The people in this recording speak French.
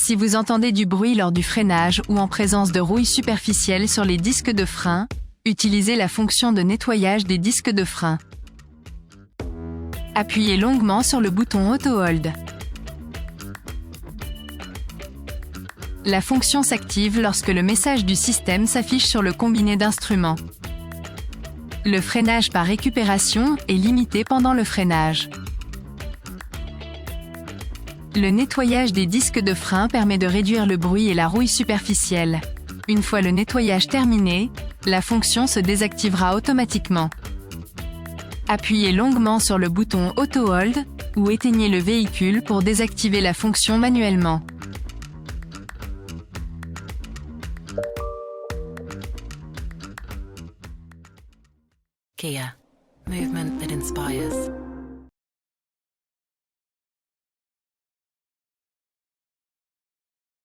Si vous entendez du bruit lors du freinage ou en présence de rouille superficielle sur les disques de frein, utilisez la fonction de nettoyage des disques de frein. Appuyez longuement sur le bouton Auto Hold. La fonction s'active lorsque le message du système s'affiche sur le combiné d'instruments. Le freinage par récupération est limité pendant le freinage. Le nettoyage des disques de frein permet de réduire le bruit et la rouille superficielle. Une fois le nettoyage terminé, la fonction se désactivera automatiquement. Appuyez longuement sur le bouton Auto Hold ou éteignez le véhicule pour désactiver la fonction manuellement. Kia. Movement that inspires.